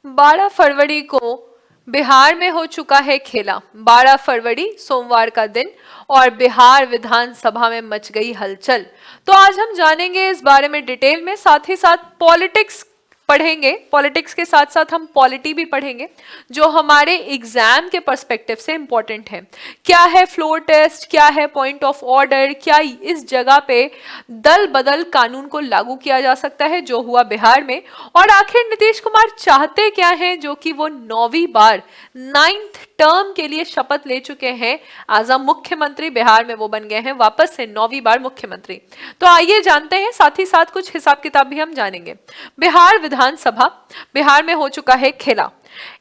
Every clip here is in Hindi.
12 फरवरी को बिहार में हो चुका है खेला। 12 फरवरी सोमवार का दिन और बिहार विधानसभा में मच गई हलचल। तो आज हम जानेंगे इस बारे में डिटेल में, साथ ही साथ पॉलिटिक्स पढ़ेंगे। पॉलिटिक्स के साथ साथ हम पॉलिटी भी पढ़ेंगे जो हमारे एग्जाम के पर्सपेक्टिव से इंपॉर्टेंट है। क्या है फ्लोर टेस्ट, क्या है पॉइंट ऑफ ऑर्डर, क्या इस जगह पे दल बदल कानून को लागू किया जा सकता है जो हुआ बिहार में, और आखिर नीतीश कुमार चाहते क्या हैं जो कि वो 9वीं बार 9th टर्म के लिए शपथ ले चुके हैं एज अ मुख्यमंत्री। बिहार में वो बन गए हैं वापस से 9वीं बार मुख्यमंत्री। तो आइए जानते हैं, साथ ही साथ कुछ हिसाब किताब भी हम जानेंगे। बिहार विधानसभा, बिहार में हो चुका है खेला।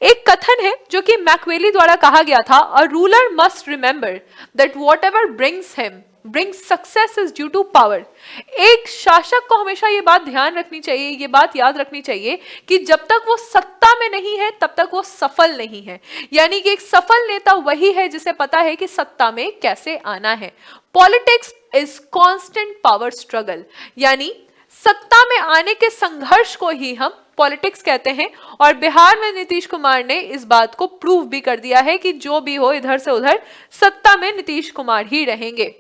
एक कथन है जो कि मैकवेली द्वारा कहा गया था, a ruler must remember that whatever brings success is due to power. एक शासक को हमेशा ये बात ध्यान रखनी चाहिए, ये बात याद रखनी चाहिए कि जब तक वो सत्ता में नहीं है तब तक वो सफल नहीं है। यानी कि एक सफल नेता वही है जिसे पता है कि सत्ता में कैसे आना है। Politics is constant power struggle, यानी सत्ता में आने के संघर्ष को ही हम पॉलिटिक्स कहते हैं। और बिहार में नीतीश कुमार ने इस बात को प्रूव भी कर दिया है कि जो भी हो इधर से उधर सत्ता में नीतीश कुमार ही रहेंगे।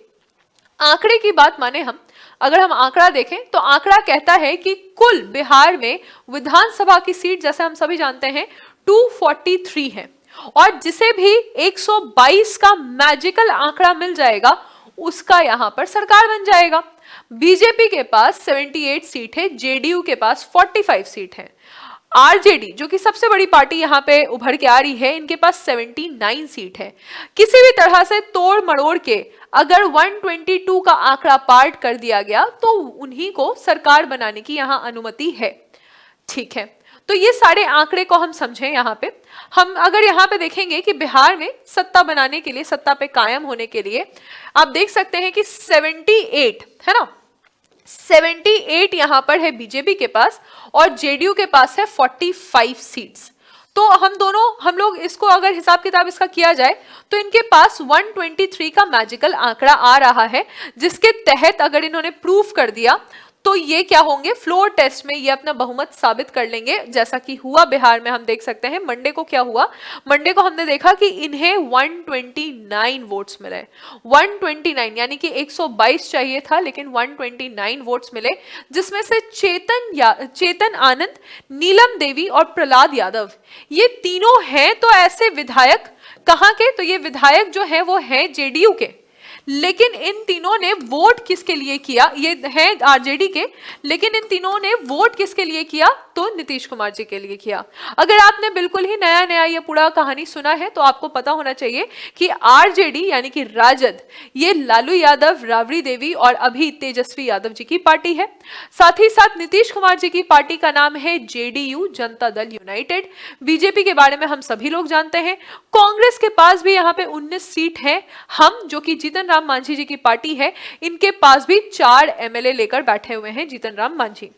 आंकड़े की बात माने हम, अगर हम आंकड़ा देखें तो आंकड़ा कहता है कि कुल बिहार में विधानसभा की सीट, जैसे हम सभी जानते हैं, 243 है। और जिसे भी 122 का मैजिकल आंकड़ा मिल जाएगा उसका यहां पर सरकार बन जाएगा। बीजेपी के पास 78 सीट है, जेडीयू के पास 45 सीट है। आरजेडी जो कि सबसे बड़ी पार्टी यहां पे उभर के आ रही है, इनके पास 79 सीट है। किसी भी तरह से तोड़ मड़ोड़ के अगर 122 का आंकड़ा पार कर दिया गया तो उन्हीं को सरकार बनाने की यहां अनुमति है। ठीक है, तो ये सारे आंकड़े को हम समझें। यहाँ पे हम अगर यहाँ पे देखेंगे कि बिहार में सत्ता बनाने के लिए, सत्ता पे कायम होने के लिए आप देख सकते हैं कि 78 है ना, 78 यहां पर है बीजेपी के पास और जेडीयू के पास है 45 सीट्स। तो हम लोग इसको अगर हिसाब किताब इसका किया जाए तो इनके पास 123 का मैजिकल आंकड़ा आ रहा है, जिसके तहत अगर इन्होंने प्रूफ कर दिया तो ये क्या होंगे, फ्लोर टेस्ट में ये अपना बहुमत साबित कर लेंगे, जैसा कि हुआ बिहार में। हम देख सकते हैं मंडे को क्या हुआ। मंडे को हमने देखा कि इन्हें 129 वोट्स मिले। 129 यानी कि 122 चाहिए था लेकिन 129 वोट्स मिले, जिसमें से चेतन आनंद, नीलम देवी और प्रहलाद यादव, ये तीनों हैं तो ऐसे विधायक। कहां के? तो ये विधायक जो है वो है जेडीयू के, लेकिन इन तीनों ने वोट किसके लिए किया? ये है आरजेडी के, लेकिन इन तीनों ने वोट किसके लिए किया? तो नीतीश कुमार जी के लिए किया। अगर आपने बिल्कुल ही नया नया ये पूरा कहानी सुना है तो आपको पता होना चाहिए कि आरजेडी यानी कि राजद, ये लालू यादव, राबड़ी देवी और अभी तेजस्वी यादव जी की पार्टी है। साथ ही साथ नीतीश कुमार जी की पार्टी का नाम है JDU, Janata Dal United. BJP के बारे में हम सभी लोग जानते हैं। कांग्रेस के पास भी यहाँ पे 19 सीट है। हम जो कि जीतन राम मांझी जी की पार्टी है, इनके पास भी 4 एमएलए लेकर बैठे हुए हैं जीतन राम मांझी।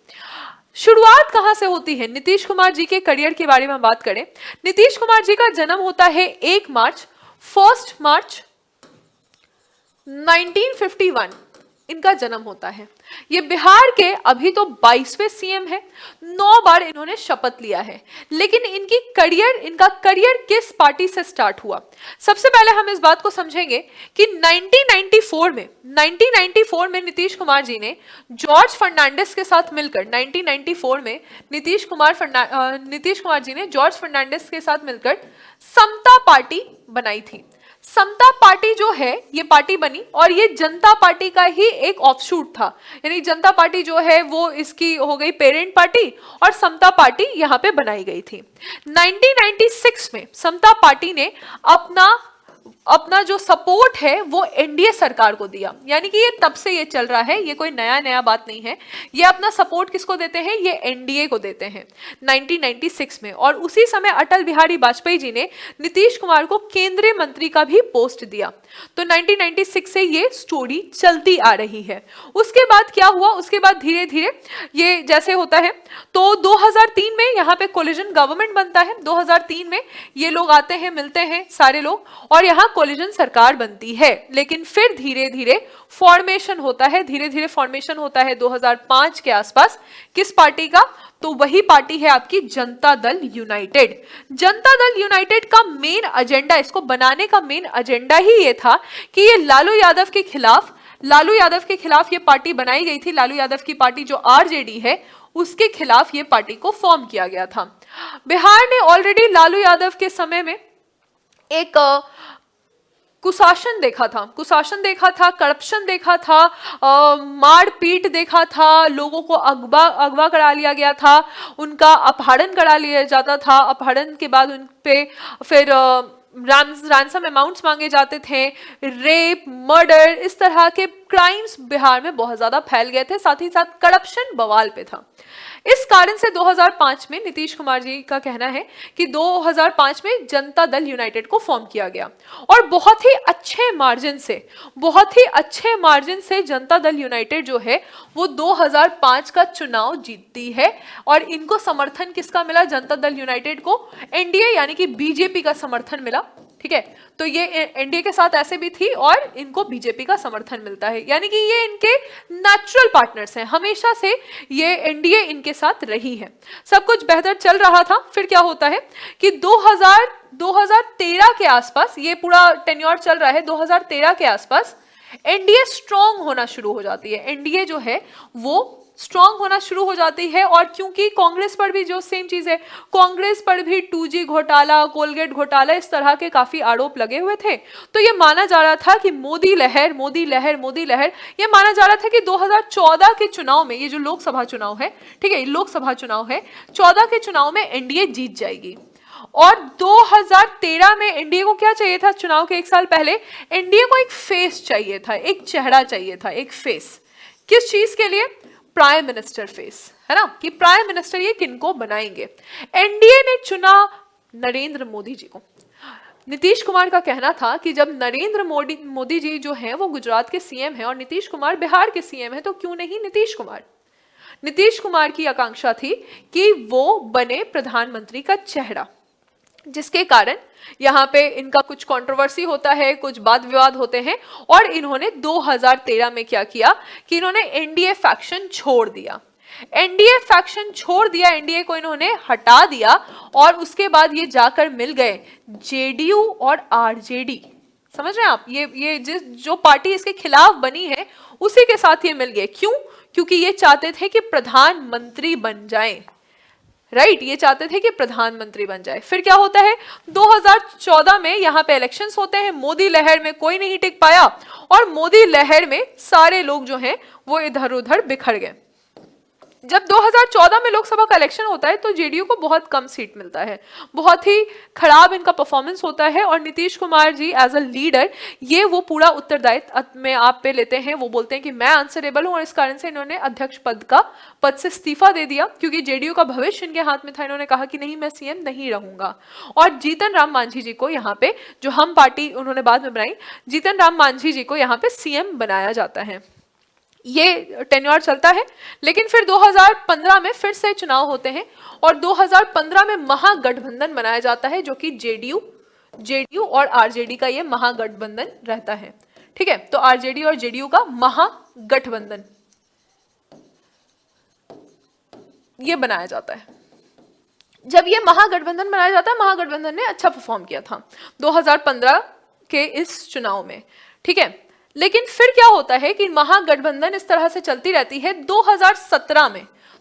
शुरुआत कहां से होती है? नीतीश कुमार जी के करियर के बारे में बात करें, नीतीश कुमार जी का जन्म होता है 1 मार्च 1951 इनका जन्म होता है। ये बिहार के अभी तो 22वें सीएम है। 9 बार इन्होंने शपथ लिया है, लेकिन इनका करियर किस पार्टी से स्टार्ट हुआ? सबसे पहले हम इस बात को समझेंगे कि 1994 में नीतीश कुमार जी ने जॉर्ज फर्नांडिस के साथ मिलकर 1994 में नीतीश कुमार जी ने जॉर्ज फर्नांडिस के साथ मिलकर समता पार्टी बनाई थी। समता पार्टी जो है ये पार्टी बनी और ये जनता पार्टी का ही एक ऑफशूट था, यानी जनता पार्टी जो है वो इसकी हो गई पेरेंट पार्टी और समता पार्टी यहाँ पे बनाई गई थी। 1996 में समता पार्टी ने अपना जो सपोर्ट है वो एनडीए सरकार को दिया, यानी कि ये तब से ये चल रहा है, ये कोई नया बात नहीं है। ये अपना सपोर्ट किसको देते हैं? ये एनडीए को देते हैं 1996 में। और उसी समय अटल बिहारी वाजपेयी जी ने नीतीश कुमार को केंद्रीय मंत्री का भी पोस्ट दिया। तो 1996 से ये स्टोरी चलती आ रही है। उसके बाद क्या हुआ? उसके बाद धीरे धीरे ये जैसे होता है तो 2003 में यहाँ पे कोलिजन गवर्नमेंट बनता है। 2003 में ये लोग आते हैं, मिलते हैं सारे लोग, और यहाँ कोलिजन सरकार बनती है, लेकिन फिर धीरे धीरे फॉर्मेशन होता है, धीरे धीरे फॉर्मेशन होता है 2005 के आसपास। किस पार्टी का? तो वही पार्टी है आपकी जनता दल यूनाइटेड। जनता दल यूनाइटेड का मेन एजेंडा, इसको बनाने का मेन एजेंडा ही ये था कि ये लालू यादव के खिलाफ ये पार्टी बनाई गई थी। लालू यादव की पार्टी जो आरजेडी है, उसके खिलाफ ये पार्टी को फॉर्म किया गया था। बिहार ने ऑलरेडी लालू यादव के समय में एक कुशासन देखा था, करप्शन देखा था, मारपीट देखा था, लोगों को अगवा करा लिया गया था, उनका अपहरण करा लिया जाता था, अपहरण के बाद उन पे फिर रैंसम अमाउंट्स मांगे जाते थे, रेप, मर्डर, इस तरह के क्राइम्स बिहार में बहुत ज्यादा फैल गए थे, साथ ही साथ करप्शन बवाल पे था। इस कारण से 2005 में नीतीश कुमार जी का कहना है कि 2005 में जनता दल यूनाइटेड को फॉर्म किया गया और बहुत ही अच्छे मार्जिन से जनता दल यूनाइटेड जो है वो 2005 का चुनाव जीतती है। और इनको समर्थन किसका मिला? जनता दल यूनाइटेड को एनडीए यानी कि बीजेपी का समर्थन मिला। ठीक है, तो ये एनडीए के साथ ऐसे भी थी और इनको बीजेपी का समर्थन मिलता है, यानी कि ये इनके नेचुरल पार्टनर्स हैं, हमेशा से ये एनडीए इनके साथ रही है। सब कुछ बेहतर चल रहा था। फिर क्या होता है कि 2013 के आसपास, ये पूरा टेन्योर चल रहा है, 2013 के आसपास एनडीए स्ट्रॉन्ग होना शुरू हो जाती है। एनडीए जो है वो स्ट्रॉन्ग होना शुरू हो जाती है। और क्योंकि कांग्रेस पर भी जो सेम चीज है, कांग्रेस पर भी 2G घोटाला, कोलगेट घोटाला, इस तरह के काफी आरोप लगे हुए थे, तो ये माना जा रहा था कि मोदी लहर, ये माना जा रहा था कि 2014 के चुनाव में, ये जो लोकसभा चुनाव है, ठीक है, लोकसभा चुनाव है, 14 के चुनाव में एनडीए जीत जाएगी। और 2013 में एनडीए को क्या चाहिए था? चुनाव के एक साल पहले एनडीए को एक फेस चाहिए था, एक चेहरा चाहिए था, एक फेस। किस चीज के लिए? प्राइम मिनिस्टर फेस, है ना, कि प्राइम मिनिस्टर ये किनको बनाएंगे। एनडीए ने चुना नरेंद्र मोदी जी को। नीतीश कुमार का कहना था कि जब नरेंद्र मोदी जी जो हैं वो गुजरात के सीएम हैं और नीतीश कुमार बिहार के सीएम हैं, तो क्यों नहीं नीतीश कुमार की आकांक्षा थी कि वो बने प्रधानमंत्री का चेहरा, जिसके कारण यहाँ पे इनका कुछ कंट्रोवर्सी होता है, कुछ वाद विवाद होते हैं। और इन्होंने 2013 में क्या किया कि इन्होंने एनडीए फैक्शन छोड़ दिया, एनडीए को इन्होंने हटा दिया और उसके बाद ये जाकर मिल गए जेडीयू और आरजेडी। समझ रहे हैं आप? ये जो पार्टी इसके खिलाफ बनी है उसी के साथ ये मिल गए। क्यों? क्योंकि ये चाहते थे कि प्रधानमंत्री बन जाएं, राइट, ये चाहते थे कि प्रधानमंत्री बन जाए। फिर क्या होता है? 2014 में यहाँ पे इलेक्शंस होते हैं। मोदी लहर में कोई नहीं टिक पाया और मोदी लहर में सारे लोग जो हैं वो इधर उधर बिखर गए। जब 2014 में लोकसभा का इलेक्शन होता है तो जेडीयू को बहुत कम सीट मिलता है, बहुत ही खराब इनका परफॉर्मेंस होता है। और Nitish Kumar ji as a leader ये वो पूरा उत्तरदायित्व में आप पे लेते हैं। वो बोलते हैं कि मैं आंसरेबल हूं और इस कारण से इन्होंने अध्यक्ष पद से इस्तीफा दे दिया, क्योंकि जेडीयू का भविष्य इनके हाथ में था। इन्होंने कहा कि नहीं, मैं सीएम नहीं रहूंगा। और जीतन राम मांझी जी को यहाँ पे, जो हम पार्टी उन्होंने बाद में बनाई, जीतन राम मांझी जी को यहाँ पे सीएम बनाया जाता है। ये टेन्योर चलता है। लेकिन फिर 2015 में फिर से चुनाव होते हैं और 2015 में महागठबंधन बनाया जाता है, जो कि जेडीयू और आरजेडी का ये महागठबंधन रहता है। ठीक है, तो आरजेडी और जेडीयू का महागठबंधन ये बनाया जाता है। जब ये महागठबंधन बनाया जाता है, महागठबंधन ने अच्छा परफॉर्म किया था 2015 के इस चुनाव में। ठीक है, लेकिन फिर क्या होता है कि महागठबंधन इस तरह से चलती रहती है।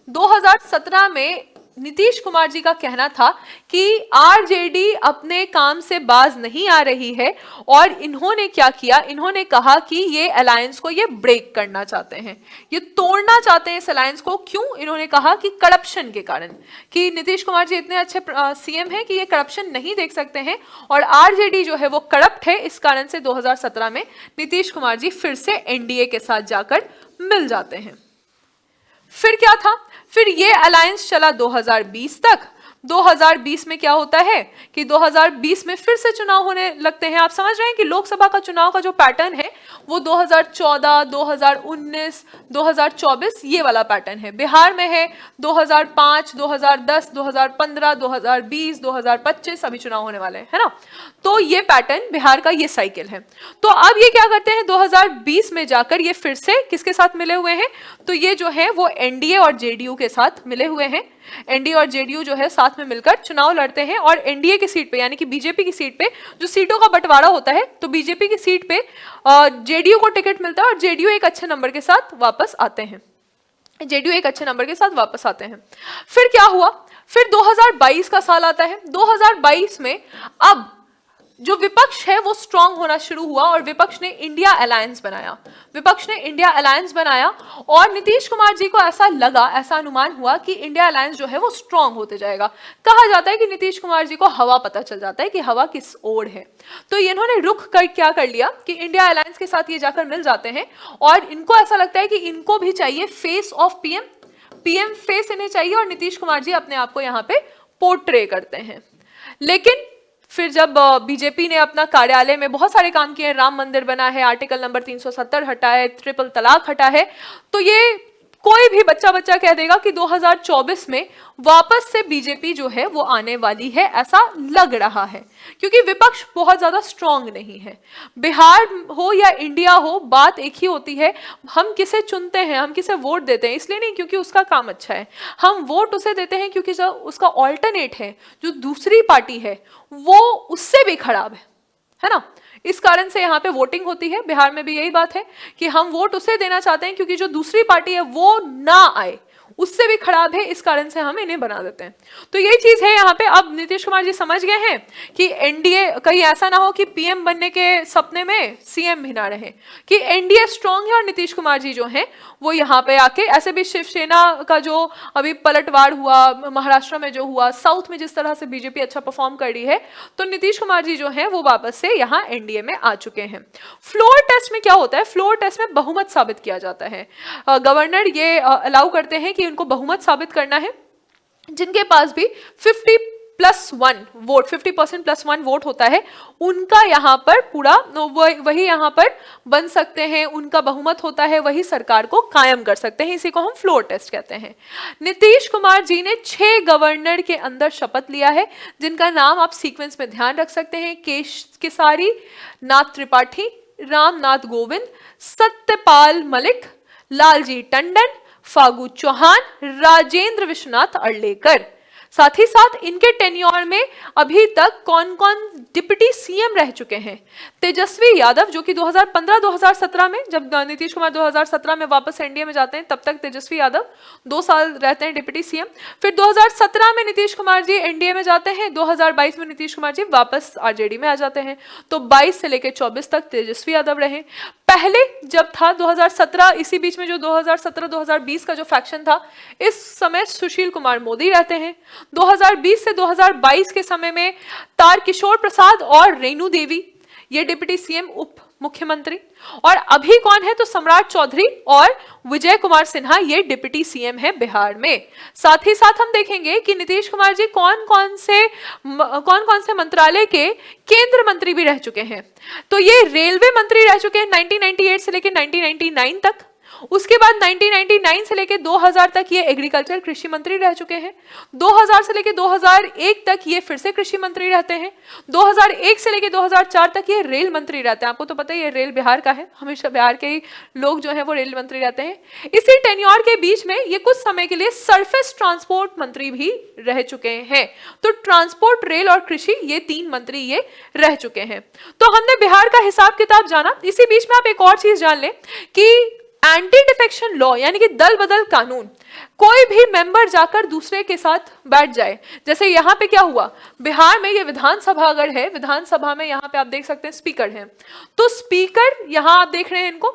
2017 में नीतीश कुमार जी का कहना था कि आरजेडी अपने काम से बाज नहीं आ रही है और इन्होंने क्या किया, इन्होंने कहा कि ये अलायंस को ये ब्रेक करना चाहते हैं, ये तोड़ना चाहते हैं इस अलायंस को। क्यों? इन्होंने कहा कि करप्शन के कारण, कि नीतीश कुमार जी इतने अच्छे सीएम हैं कि ये करप्शन नहीं देख सकते हैं और आरजेडी जो है वो करप्ट है। इस कारण से 2017 में नीतीश कुमार जी फिर से एनडीए के साथ जाकर मिल जाते हैं। फिर क्या था? फिर ये अलायंस चला 2020 तक। 2020 में क्या होता है कि 2020 में फिर से चुनाव होने लगते हैं। आप समझ रहे हैं कि लोकसभा का चुनाव का जो पैटर्न है वो 2014, 2019, 2024 ये वाला पैटर्न है। बिहार में है 2005, 2010, 2015, 2020, 2025 अभी चुनाव होने वाले हैं, है ना। तो ये पैटर्न बिहार का ये साइकिल है। तो अब ये क्या करते हैं 2020 में जाकर ये फिर से किसके साथ मिले हुए हैं, तो ये जो है वो एनडीए और जेडीयू के साथ मिले हुए हैं। एनडीए और जेडीयू जो है साथ में मिलकर चुनाव लड़ते हैं और एनडीए की सीट पे यानी कि बीजेपी की सीट पे जो सीटों का बंटवारा होता है, तो बीजेपी की सीट पे जेडीयू को टिकट मिलता है और जेडीयू एक अच्छे नंबर के साथ वापस आते हैं। जेडीयू एक अच्छे नंबर के साथ वापस आते हैं। फिर क्या हुआ, फिर 2022 का साल आता है। 2022 में अब जो विपक्ष है वो स्ट्रांग होना शुरू हुआ और विपक्ष ने इंडिया अलायंस बनाया। विपक्ष ने इंडिया अलायंस बनाया और नीतीश कुमार जी को ऐसा लगा, ऐसा अनुमान हुआ कि इंडिया अलायंस जो है वो स्ट्रांग होते जाएगा। कहा जाता है कि नीतीश कुमार जी को हवा पता चल जाता है कि हवा किस ओर है, तो इन्होंने रुख कर क्या कर लिया कि इंडिया अलायंस के साथ ये जाकर मिल जाते हैं और इनको ऐसा लगता है कि इनको भी चाहिए face of PM, PM face इन्हें चाहिए और नीतीश कुमार जी अपने आप को यहाँ पे पोर्ट्रे करते हैं। लेकिन फिर जब बीजेपी ने अपना कार्यालय में बहुत सारे काम किए, राम मंदिर बना है, आर्टिकल नंबर 370 हटा है, ट्रिपल तलाक हटा है, तो ये कोई भी बच्चा कह देगा कि 2024 में वापस से बीजेपी जो है वो आने वाली है, ऐसा लग रहा है, क्योंकि विपक्ष बहुत ज्यादा स्ट्रांग नहीं है। बिहार हो या इंडिया हो, बात एक ही होती है, हम किसे चुनते हैं, हम किसे वोट देते हैं, इसलिए नहीं क्योंकि उसका काम अच्छा है, हम वोट उसे देते हैं क्योंकि जो उसका ऑल्टरनेट है, जो दूसरी पार्टी है, वो उससे भी खराब है ना। इस कारण से यहाँ पे वोटिंग होती है। बिहार में भी यही बात है कि हम वोट उसे देना चाहते हैं क्योंकि जो दूसरी पार्टी है वो ना आए, उससे भी खराब है, इस कारण से हम इन्हें बना देते हैं। तो यही चीज है यहाँ पे। अब नीतीश कुमार जी समझ गए हैं कि एनडीए, कहीं ऐसा ना हो कि पीएम बनने के सपने में सीएम भी ना रहे, कि एनडीए स्ट्रांग है और नीतीश कुमार जी जो हैं वो यहाँ पे आके, ऐसे भी शिवसेना का जो अभी पलटवार हुआ, महाराष्ट्र में जो हुआ, साउथ में जिस तरह से बीजेपी अच्छा परफॉर्म कर रही है, तो नीतीश कुमार जी जो है वो वापस से यहाँ एनडीए में आ चुके हैं। फ्लोर टेस्ट में क्या होता है, फ्लोर टेस्ट में बहुमत साबित किया जाता है। गवर्नर ये अलाउ करते हैं कि उनको बहुमत साबित करना है, जिनके पास भी 50+1 वोट, 50% +1 वोट होता है, उनका यहाँ पर पूरा वही यहाँ पर बन सकते हैं, उनका बहुमत होता है, वही सरकार को कायम कर सकते हैं। इसी को हम फ्लोर टेस्ट कहते हैं। नीतीश कुमार जी ने 6 गवर्नर के अंदर शपथ लिया है, जिनका नाम आप सीक्वेंस में ध्यान रख सकते हैं। केसारी नाथ त्रिपाठी, रामनाथ कोविंद, सत्यपाल मलिक, लालजी टंडन, फागू चौहान, राजेंद्र विश्वनाथ अर्लेकर। साथ ही साथ इनके टेन्योर में अभी तक कौन कौन डिप्टी सीएम रह चुके हैं। तेजस्वी यादव, जो कि 2015-2017 में, जब नीतीश कुमार 2017 में वापस एनडीए में जाते हैं, तब तक तेजस्वी यादव 2 साल रहते हैं डिप्टी सीएम। फिर 2017 में नीतीश कुमार जी एनडीए में जाते हैं, 2022 में नीतीश कुमार जी वापस आरजेडी में आ जाते हैं, तो 22 से लेकर 24 तक तेजस्वी यादव रहे। पहले जब था 2017, इसी बीच में जो 2017-2020 का जो फैक्शन था, इस समय सुशील कुमार मोदी रहते हैं। 2020 से 2022 के समय में तारकिशोर प्रसाद और रेणु देवी ये डिप्टी सीएम, उप मुख्यमंत्री। और अभी कौन है, तो सम्राट चौधरी और विजय कुमार सिन्हा ये डिप्टी सीएम है बिहार में। साथ ही साथ हम देखेंगे कि नीतीश कुमार जी कौन कौन से मंत्रालय के केंद्र मंत्री भी रह चुके हैं। तो ये रेलवे मंत्री रह चुके हैं 1998 से लेकर 1999 तक। उसके बाद 1999 से लेकर 2000 तक ये एग्रीकल्चर कृषि मंत्री रह चुके हैं। 2000 से लेकर 2001 तक ये फिर से कृषि मंत्री रहते हैं। 2001 से लेकर 2004 तक ये रेल मंत्री रहते हैं। आपको तो पता ही है, रेल बिहार का है, हमेशा बिहार के ही लोग जो है वो रेल मंत्री रहते हैं। इसी टेन्योर के बीच में ये कुछ समय के लिए सरफेस ट्रांसपोर्ट मंत्री भी रह चुके हैं। तो ट्रांसपोर्ट, रेल और कृषि, ये 3 मंत्री ये रह चुके हैं। तो हमने बिहार का हिसाब किताब जाना। इसी बीच में आप एक और चीज जान लें कि एंटी डिफेक्शन लॉ यानी कि दल बदल कानून, कोई भी मेंबर जाकर दूसरे के साथ बैठ जाए, जैसे यहाँ पे क्या हुआ, बिहार में ये विधानसभा अगर है, विधानसभा में यहाँ पे आप देख सकते हैं स्पीकर हैं, तो स्पीकर यहाँ आप देख रहे हैं इनको,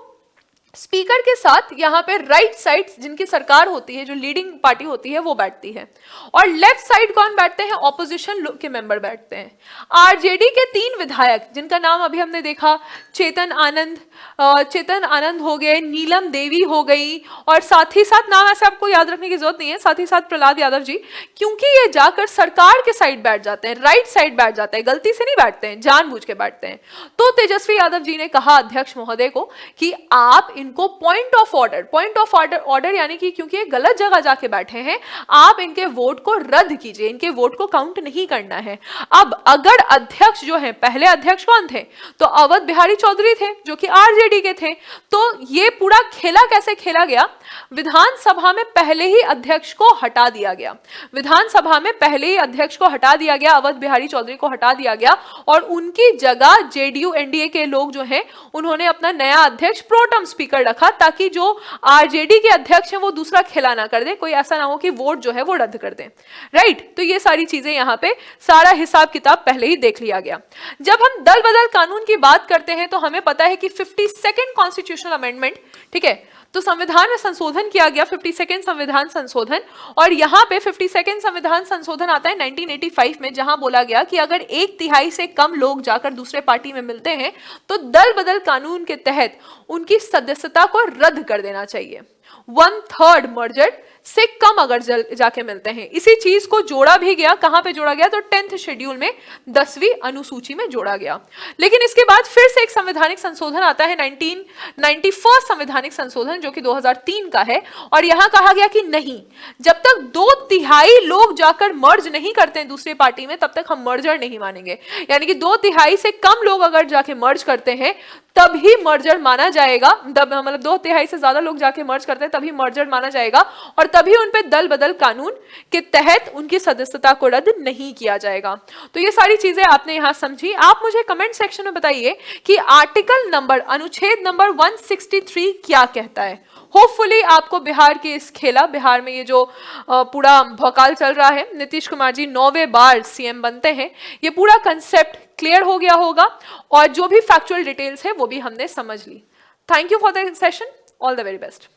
स्पीकर के साथ यहाँ पे राइट साइड जिनकी सरकार होती है, जो लीडिंग पार्टी होती है, वो बैठती है, और लेफ्ट साइड कौन बैठते हैं? ऑपोजिशन के मेंबर बैठते हैं। आरजेडी के 3 विधायक जिनका नाम अभी हमने देखा, चेतन आनंद हो गए, नीलम देवी हो गई, और साथ ही साथ नाम ऐसे आपको याद रखने की जरूरत नहीं है, साथ ही साथ प्रहलाद यादव जी, क्योंकि ये जाकर सरकार के साइड बैठ जाते हैं, राइट साइड बैठ जाते हैं, गलती से नहीं बैठते हैं, जानबूझ के बैठते हैं। तो तेजस्वी यादव जी ने कहा अध्यक्ष महोदय को कि आप इनको पॉइंट ऑफ ऑर्डर यानी कि क्योंकि ये गलत जगह जाके बैठे हैं, आप इनके वोट को रद्द कीजिए, इनके वोट को काउंट नहीं करना है। अब अगर अध्यक्ष जो है, पहले अध्यक्ष कौन थे? तो अवध बिहारी चौधरी थे, जो कि आरजेडी के थे। तो ये पूरा खेला कैसे खेला गया? विधानसभा में पहले ही अध्यक्ष को हटा दिया गया, विधानसभा में पहले ही अध्यक्ष को हटा दिया गया, अवध बिहारी चौधरी को हटा दिया गया, और उनकी जगह जेडीयू एनडीए के लोग जो हैं, उन्होंने अपना नया अध्यक्ष प्रोटेम स्पीकर रखा, ताकि जो आरजेडी के अध्यक्ष हैं वो दूसरा खेला ना कर दे, कोई ऐसा ना हो कि वोट जो है वो रद्द कर दें। राइट, तो ये सारी चीजें यहाँ पे सारा हिसाब किताब पहले ही देख लिया गया। जब हम दल बदल कानून की बात करते हैं तो हमें पता है कि 52nd कॉन्स्टिट्यूशनल अमेंडमेंट, ठीक है, तो संविधान में संशोधन किया गया, 52nd संविधान संशोधन, और यहाँ पे 52nd संविधान संशोधन आता है 1985 में, जहां बोला गया कि अगर 1/3 से कम लोग जाकर दूसरे पार्टी में मिलते हैं तो दल बदल कानून के तहत उनकी सदस्यता को रद्द कर देना चाहिए। 1/3 मर्जर से कम अगर जाके मिलते हैं। इसी चीज को जोड़ा भी गया, कहां पे जोड़ा गया? तो 10th शेड्यूल में 10वीं अनुसूची में जोड़ा गया। लेकिन इसके बाद फिर से एक संवैधानिक संशोधन आता है, 1991 संवैधानिक संशोधन, जो कि 2003 का है, और यहां कहा गया कि नहीं, जब तक 2/3 लोग जाकर मर्ज नहीं करते हैं दूसरी पार्टी में, तब तक हम मर्जर नहीं मानेंगे। यानी कि 2/3 से कम लोग अगर जाके मर्ज करते हैं तभी मर्जर माना जाएगा, मतलब 2/3 से ज्यादा लोग जाके मर्ज करते हैं तभी मर्जर माना जाएगा, और तभी उन पे दल बदल कानून के तहत उनकी सदस्यता को रद्द नहीं किया जाएगा। तो ये सारी चीजें आपने यहां समझी। आप मुझे कमेंट सेक्शन में बताइए कि आर्टिकल नंबर, अनुच्छेद नंबर 163 क्या कहता है। होपफुली आपको बिहार की इस खेला, बिहार में ये जो पूरा भौकाल चल रहा है, नीतीश कुमार जी 9वें बार सीएम बनते हैं, ये पूरा कंसेप्ट क्लियर हो गया होगा, और जो भी फैक्चुअल डिटेल्स है वो भी हमने समझ ली। Thank you for the session, all the very best.